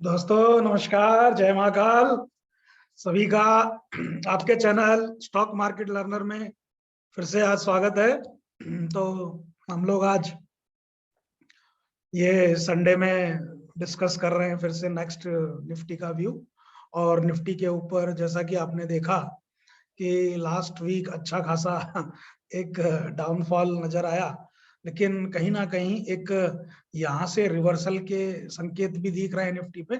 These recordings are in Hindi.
दोस्तों नमस्कार, जय महाकाल। सभी का आपके चैनल स्टॉक मार्केट लर्नर में फिर से आज स्वागत है। तो हम लोग आज ये संडे में डिस्कस कर रहे हैं फिर से नेक्स्ट निफ्टी का व्यू। और निफ्टी के ऊपर जैसा कि आपने देखा कि लास्ट वीक अच्छा खासा एक डाउनफॉल नजर आया, लेकिन कहीं ना कहीं एक यहाँ से रिवर्सल के संकेत भी दिख रहे हैं निफ्टी पे।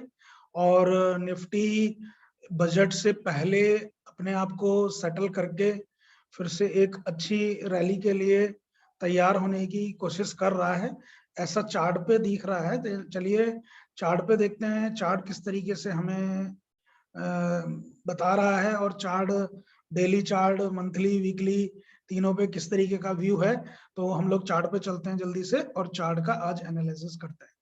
और निफ्टी बजट से पहले अपने आप को सेटल करके फिर से एक अच्छी रैली के लिए तैयार होने की कोशिश कर रहा है, ऐसा चार्ट पे दिख रहा है। तो चलिए चार्ट पे देखते हैं चार्ट किस तरीके से हमें बता रहा है, और chart daily chart, monthly, weekly तीनों पे किस तरीके का व्यू है। तो हम लोग चार्ट पे चलते हैं जल्दी से और चार्ट का आज एनालिसिस करते हैं।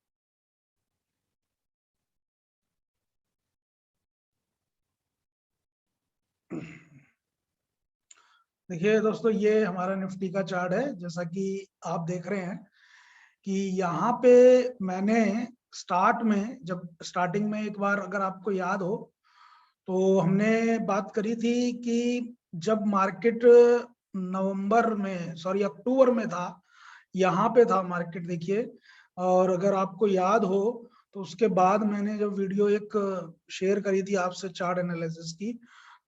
देखिए दोस्तों, ये हमारा निफ्टी का चार्ट है। जैसा कि आप देख रहे हैं कि यहाँ पे मैंने स्टार्ट में, जब स्टार्टिंग में एक बार अगर आपको याद हो तो हमने बात करी थी कि जब मार्केट नवंबर में, सॉरी अक्टूबर में था, यहाँ पे था मार्केट, देखिए। और अगर आपको याद हो तो उसके बाद मैंने जब वीडियो एक शेयर करी थी आपसे चार्ट एनालिसिस की,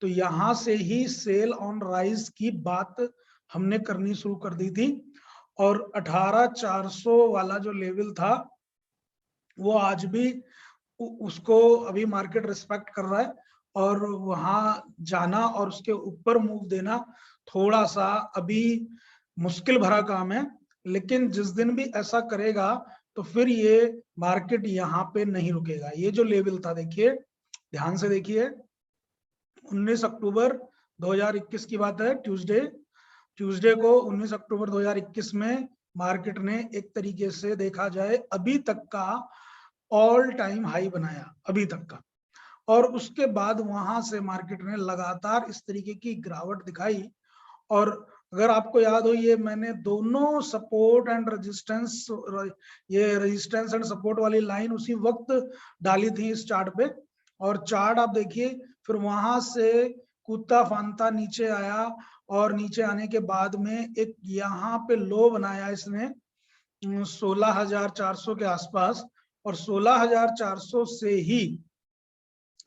तो यहाँ से ही सेल ऑन राइज की बात हमने करनी शुरू कर दी थी। और 18,400 वाला जो लेवल था वो आज भी उसको अभी मार्केट रिस्पेक्ट कर रहा है। और वहां जाना और उसके ऊपर मूव देना थोड़ा सा अभी मुश्किल भरा काम है, लेकिन जिस दिन भी ऐसा करेगा तो फिर ये मार्केट यहाँ पे नहीं रुकेगा। ये जो लेवल था, देखिए ध्यान से देखिए, 19 अक्टूबर 2021 की बात है, ट्यूसडे को 19 अक्टूबर 2021 में मार्केट ने एक तरीके से देखा जाए अभी तक का ऑल टाइम हाई बनाया, अभी तक का। और उसके बाद वहां से मार्केट ने लगातार इस तरीके की गिरावट दिखाई। और अगर आपको याद हो, ये मैंने दोनों सपोर्ट एंड रेजिस्टेंस, ये रेजिस्टेंस एंड सपोर्ट वाली लाइन उसी वक्त डाली थी इस चार्ट पे। और चार्ट आप देखिए, फिर वहां से कूदता फांदता नीचे आया, और नीचे आने के बाद में एक यहाँ पे लो बनाया इसने 16,400 के आसपास। और 16,400 से ही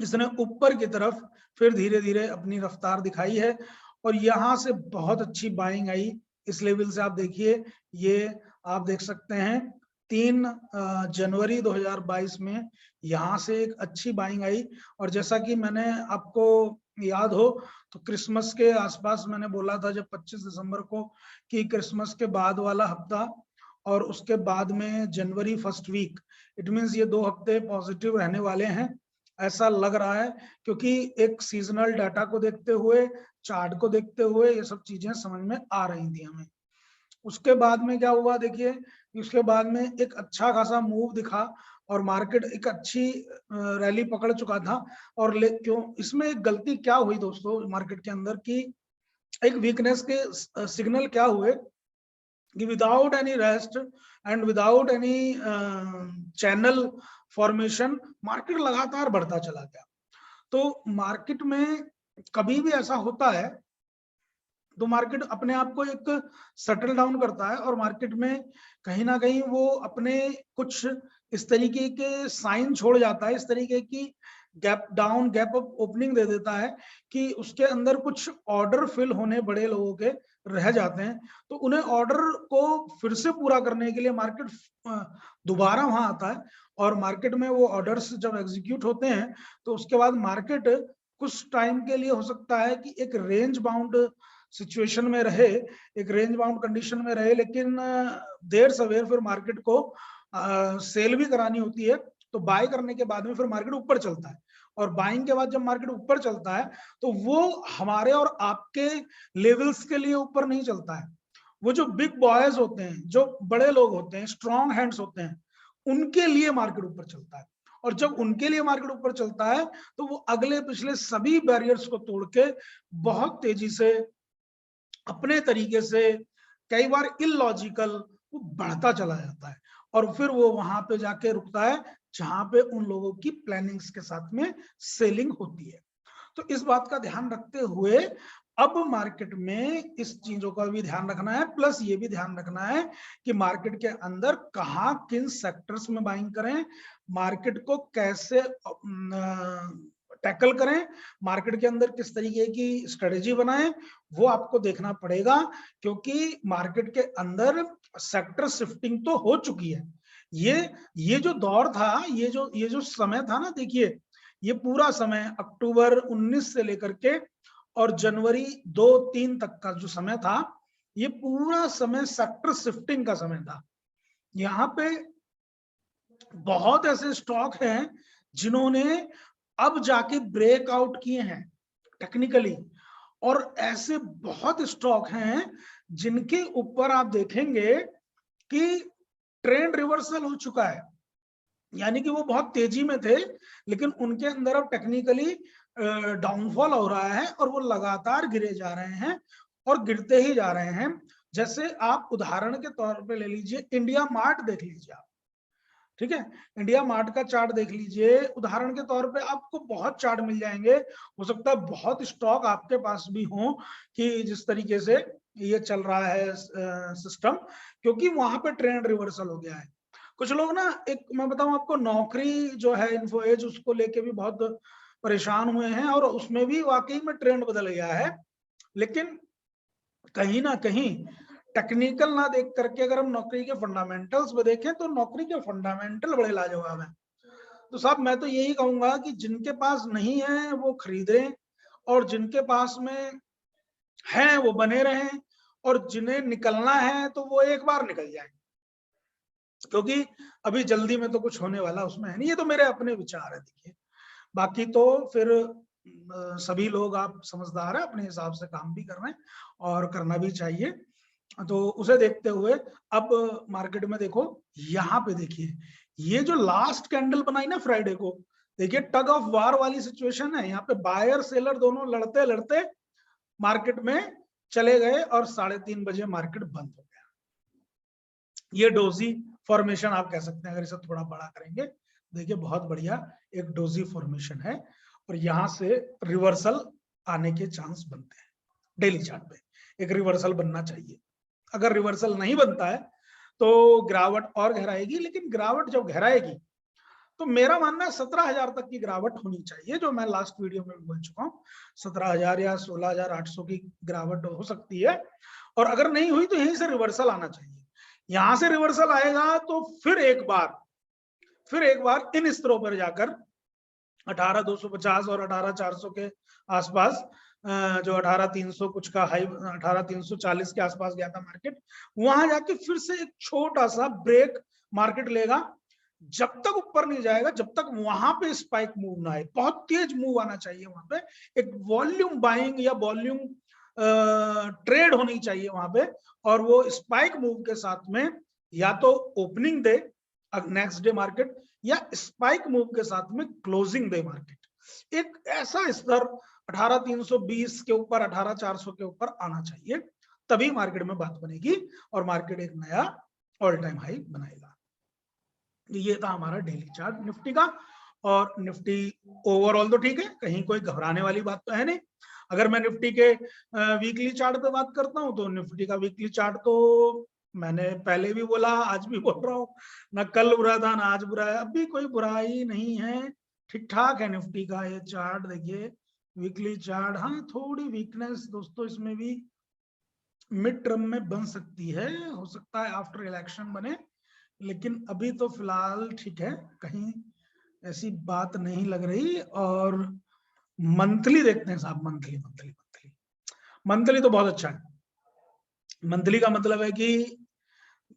इसने ऊपर की तरफ फिर धीरे धीरे अपनी रफ्तार दिखाई है। और यहां से बहुत अच्छी बाइंग आई इस लेवल से। आप देखिए, ये आप देख सकते हैं 3 जनवरी 2022 में यहाँ से एक अच्छी बाइंग आई। और जैसा कि मैंने आपको याद हो तो क्रिसमस के आसपास मैंने बोला था, जब 25 दिसंबर को, कि क्रिसमस के बाद वाला हफ्ता और उसके बाद में जनवरी फर्स्ट वीक, इट मीन्स ये 2 हफ्ते पॉजिटिव रहने वाले हैं, ऐसा लग रहा है। क्योंकि एक सीजनल डाटा को देखते हुए, चार्ट को देखते हुए ये सब चीजें समझ में आ रही थी हमें। उसके बाद में क्या हुआ, देखिए उसके बाद में एक अच्छा खासा मूव दिखा और मार्केट एक अच्छी रैली पकड़ चुका था। और क्यों इसमें एक गलती क्या हुई दोस्तों मार्केट के अंदर, की एक वीकनेस के सिग्नल क्या हुए कि without any rest and without any channel formation market लगातार बढ़ता चला गया। तो मार्केट में कभी भी ऐसा होता है तो मार्केट अपने आप को एक सेटल डाउन करता है, और मार्केट में कहीं ना कहीं वो अपने कुछ इस तरीके के साइन छोड़ जाता है, इस तरीके की gap down, gap up opening दे देता है कि उसके अंदर कुछ ऑर्डर फिल होने बड़े लोगों के रह जाते हैं। तो उन्हें ऑर्डर को फिर से पूरा करने के लिए मार्केट दोबारा वहां आता है। और मार्केट में वो ऑर्डर्स जब एग्जीक्यूट होते हैं तो उसके बाद मार्केट कुछ टाइम के लिए हो सकता है कि एक रेंज बाउंड सिचुएशन में रहे, एक रेंज बाउंड कंडीशन में रहे, लेकिन देर सवेर फिर मार्केट को सेल भी करानी होती है। तो बाय करने के बाद में फिर मार्केट ऊपर चलता है, और बाइंग के बाद जब मार्केट ऊपर चलता है तो वो हमारे और आपके लेवल्स के लिए ऊपर नहीं चलता है। वो जो बिग बॉयज होते हैं, जो बड़े लोग होते हैं, स्ट्रॉन्ग हैंड्स होते हैं, उनके लिए मार्केट ऊपर चलता है। और जब उनके लिए मार्केट ऊपर चलता है तो वो अगले पिछले सभी बैरियर्स को तोड़ के बहुत तेजी से अपने तरीके से, कई बार इलॉजिकल, वो बढ़ता चला जाता है। और फिर वो वहां पे जाके रुकता है जहां पे उन लोगों की प्लानिंग्स के साथ में सेलिंग होती है। तो इस बात का ध्यान रखते हुए अब मार्केट में इस चीजों का भी ध्यान रखना है, प्लस ये भी ध्यान रखना है कि मार्केट के अंदर कहाँ किन सेक्टर्स में बाइंग करें, मार्केट को कैसे टैकल करें, मार्केट के अंदर किस तरीके की स्ट्रेटेजी बनाएं, वो आपको देखना पड़ेगा। क्योंकि मार्केट के अंदर सेक्टर शिफ्टिंग तो हो चुकी है। ये जो दौर था, ये जो समय था ना, देखिए ये पूरा समय अक्टूबर 19 से लेकर के और जनवरी 2-3 तक का जो समय था, ये पूरा समय सेक्टर शिफ्टिंग का समय था। यहाँ पे बहुत ऐसे स्टॉक हैं जिन्होंने अब जाके ब्रेकआउट किए हैं टेक्निकली, और ऐसे बहुत स्टॉक हैं जिनके ऊपर आप देखेंगे कि ट्रेंड रिवर्सल हो चुका है, यानी कि वो बहुत तेजी में थे लेकिन उनके अंदर अब टेक्निकली डाउनफॉल हो रहा है और वो लगातार गिरे जा रहे हैं और गिरते ही जा रहे हैं। जैसे आप उदाहरण के तौर पे ले लीजिए, इंडिया मार्ट देख लीजिए आप, ठीक है, इंडिया मार्ट का चार्ट देख लीजिए उदाहरण के तौर पे, आपको बहुत चार्ट मिल जाएंगे, हो सकता है बहुत स्टॉक आपके पास भी हो कि जिस तरीके से ये चल रहा है सिस्टम, क्योंकि वहां पे ट्रेंड रिवर्सल हो गया है। कुछ लोग ना, एक मैं बताऊं आपको, नौकरी जो है इन्फो एज, उसको लेके भी बहुत परेशान हुए हैं और उसमें भी वाकई में ट्रेंड बदल गया है। लेकिन कहीं ना कहीं टेक्निकल ना देख करके अगर हम नौकरी के फंडामेंटल्स में देखें तो नौकरी के फंडामेंटल बड़े लाजवाब हैं। तो साहब मैं तो यही कहूंगा कि जिनके पास नहीं है वो खरीदें, और जिनके पास में है वो बने रहें, और जिन्हें निकलना है तो वो एक बार निकल जाए, क्योंकि अभी जल्दी में तो कुछ होने वाला उसमें है नहीं। ये तो मेरे अपने विचार है, देखिए बाकी तो फिर सभी लोग आप समझदार है, अपने हिसाब से काम भी कर रहे हैं और करना भी चाहिए। तो उसे देखते हुए अब मार्केट में देखो, यहाँ पे देखिए ये जो लास्ट कैंडल बनाई ना फ्राइडे को, देखिए टग ऑफ वार वाली सिचुएशन है। यहाँ पे बायर सेलर दोनों लड़ते लड़ते मार्केट में चले गए और 3:30 बजे मार्केट बंद हो गया। ये डोजी फॉर्मेशन आप कह सकते हैं, अगर इसे थोड़ा बड़ा करेंगे, देखिए बहुत बढ़िया एक डोजी फॉर्मेशन है, और यहां से रिवर्सल आने के चांस बनते हैं। डेली चार्ट पे एक रिवर्सल बनना चाहिए, अगर रिवर्सल नहीं बनता है तो गिरावट और गहराएगी। लेकिन गिरावट जब गहराएगी तो मेरा मानना है 17,000 तक की गिरावट होनी चाहिए, जो मैं लास्ट वीडियो में बोल चुका हूँ। 17,000 या 16,800 की गिरावट हो सकती है, और अगर नहीं हुई तो यहीं से रिवर्सल आना चाहिए। यहां से रिवर्सल आएगा तो फिर एक बार इन स्तरों पर जाकर 18,250 और 18,400 के आसपास, जो 18,300 कुछ का हाई, 18,340 के आसपास गया था मार्केट, वहां जाके फिर से एक छोटा सा ब्रेक मार्केट लेगा। जब तक ऊपर नहीं जाएगा, जब तक वहां पे स्पाइक मूव ना आए, बहुत तेज मूव आना चाहिए वहां पे, एक वॉल्यूम बाइंग या वॉल्यूम ट्रेड होनी चाहिए वहां पे, और वो स्पाइक मूव के साथ में या तो ओपनिंग दे नेक्स्ट डे मार्केट, या स्पाइक मूव के साथ में क्लोजिंग दे मार्केट। एक ऐसा स्तर 18,320 के ऊपर, 18,400 के ऊपर आना चाहिए, तभी मार्केट में बात बनेगी और मार्केट एक नया ऑल टाइम हाई बनाएगा। ये था हमारा डेली चार्ट निफ्टी का, और निफ्टी ओवरऑल तो ठीक है, कहीं कोई घबराने वाली बात तो है नहीं। अगर मैं निफ्टी के वीकली चार्ट पे बात करता हूं तो निफ्टी का वीकली चार्ट तो मैंने पहले भी बोला, आज भी बोल रहा हूँ, ना कल बुरा था ना आज बुरा है, अभी कोई बुराई नहीं है, ठीक ठाक है निफ्टी का ये चार्ट। देखिए वीकली चार्ट, हाँ थोड़ी वीकनेस दोस्तों इसमें भी मिड टर्म में बन सकती है, हो सकता है आफ्टर इलेक्शन बने, लेकिन अभी तो फिलहाल ठीक है, कहीं ऐसी बात नहीं लग रही। और मंथली देखते हैं साहब, मंथली मंथली मंथली मंथली तो बहुत अच्छा है। मंथली का मतलब है कि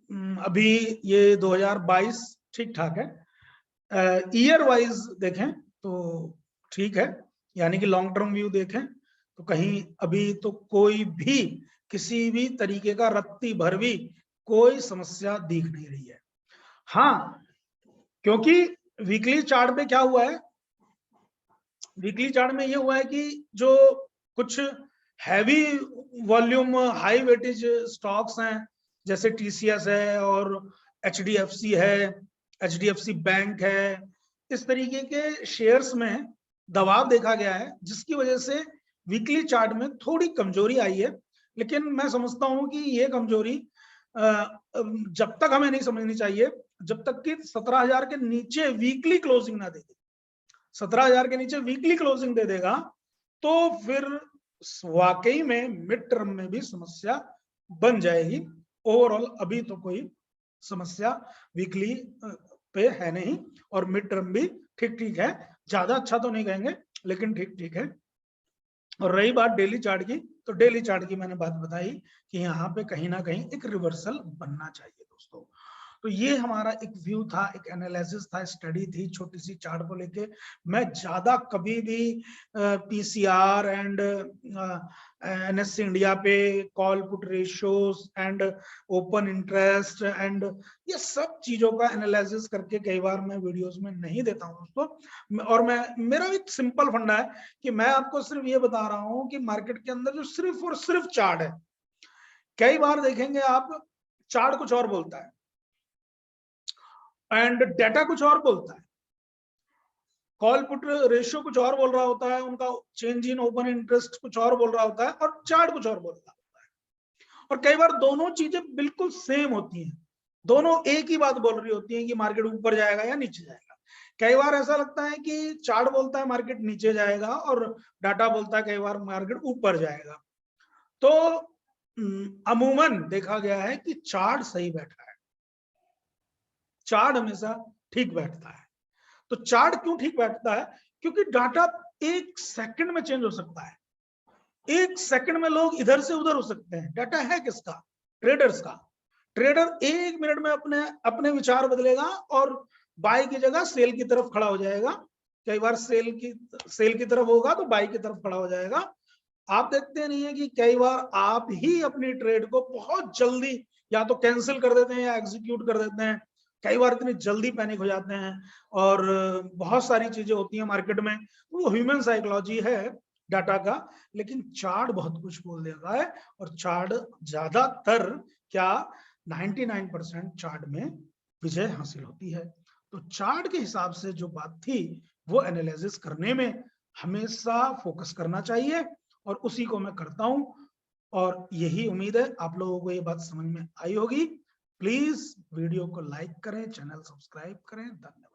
अभी ये 2022 ठीक ठाक है। ईयर वाइज देखें तो ठीक है, यानी कि लॉन्ग टर्म व्यू देखें तो कहीं अभी तो कोई भी किसी भी तरीके का रत्ती भर भी कोई समस्या दिख नहीं रही है। हाँ, क्योंकि वीकली चार्ट पे क्या हुआ है, वीकली चार्ट में ये हुआ है कि जो कुछ heavy volume high weightage stocks हैं, जैसे टीसीएस है और HDFC है, HDFC बैंक है, इस तरीके के शेयर्स में दबाव देखा गया है, जिसकी वजह से वीकली चार्ट में थोड़ी कमजोरी आई है। लेकिन मैं समझता हूं कि ये कमजोरी जब तक हमें नहीं समझनी चाहिए जब तक कि 17,000 के नीचे वीकली क्लोजिंग ना दे दे। 17,000 के नीचे वीकली क्लोजिंग दे देगा तो फिर वाकई में मिड टर्म में भी समस्या बन जाएगी। ओवरऑल अभी तो कोई समस्या वीकली पे है नहीं और मिड टर्म भी ठीक ठीक है, ज्यादा अच्छा तो नहीं कहेंगे लेकिन ठीक ठीक है। और रही बात डेली चार्ट की, तो डेली चार्ट की मैंने बात बताई कि यहाँ पे कहीं ना कहीं एक रिवर्सल बनना चाहिए दोस्तों। तो ये हमारा एक व्यू था, एक एनालिसिस था, स्टडी थी छोटी सी चार्ट को लेके। मैं ज्यादा कभी भी पीसीआर एंड एनएससी इंडिया पे call put ratios and open interest and ये सब चीजों का एनालिसिस करके कई बार मैं वीडियोस में नहीं देता हूं दोस्तों। और मेरा एक सिंपल फंडा है कि मैं आपको सिर्फ ये बता रहा हूं कि मार्केट के अंदर जो सिर्फ और सिर्फ चार्ट है, कई बार देखेंगे आप चार्ट कुछ और बोलता है एंड डेटा कुछ और बोलता है, कॉल पुट रेशियो कुछ और बोल रहा होता है, उनका चेंज इन ओपन इंटरेस्ट कुछ और बोल रहा होता है और चार्ट कुछ और बोल रहा होता है। और कई बार दोनों चीजें बिल्कुल सेम होती हैं, दोनों एक ही बात बोल रही होती हैं कि मार्केट ऊपर जाएगा या नीचे जाएगा। कई बार ऐसा लगता है कि चार्ट बोलता है मार्केट नीचे जाएगा और डाटा बोलता है कई बार मार्केट ऊपर जाएगा। तो अमूमन देखा गया है कि चार्ट सही बैठा है, चार्ट हमेशा ठीक बैठता है। तो चार्ट क्यों ठीक बैठता है? क्योंकि डाटा एक सेकंड में चेंज हो सकता है, एक सेकंड में लोग इधर से उधर हो सकते हैं। डाटा है किसका? ट्रेडर्स का। ट्रेडर एक मिनट में अपने अपने विचार बदलेगा और बाई की जगह सेल की तरफ खड़ा हो जाएगा। कई बार सेल की तरफ होगा तो बाई की तरफ खड़ा हो जाएगा। आप देखते नहीं है कि कई बार आप ही अपनी ट्रेड को बहुत जल्दी या तो कैंसिल कर देते हैं या एग्जीक्यूट कर देते हैं। कई बार इतनी जल्दी पैनिक हो जाते हैं और बहुत सारी चीजें होती हैं मार्केट में। वो ह्यूमन साइकोलॉजी है डाटा का, लेकिन चार्ट बहुत कुछ बोल देता है। और चार्ट ज्यादातर क्या 99% चार्ट में विजय हासिल होती है। तो चार्ट के हिसाब से जो बात थी वो एनालिसिस करने में हमेशा फोकस करना चाहिए और उसी को मैं करता हूं। और यही उम्मीद है आप लोगों को ये बात समझ में आई होगी। प्लीज वीडियो को लाइक करें, चैनल सब्सक्राइब करें। धन्यवाद।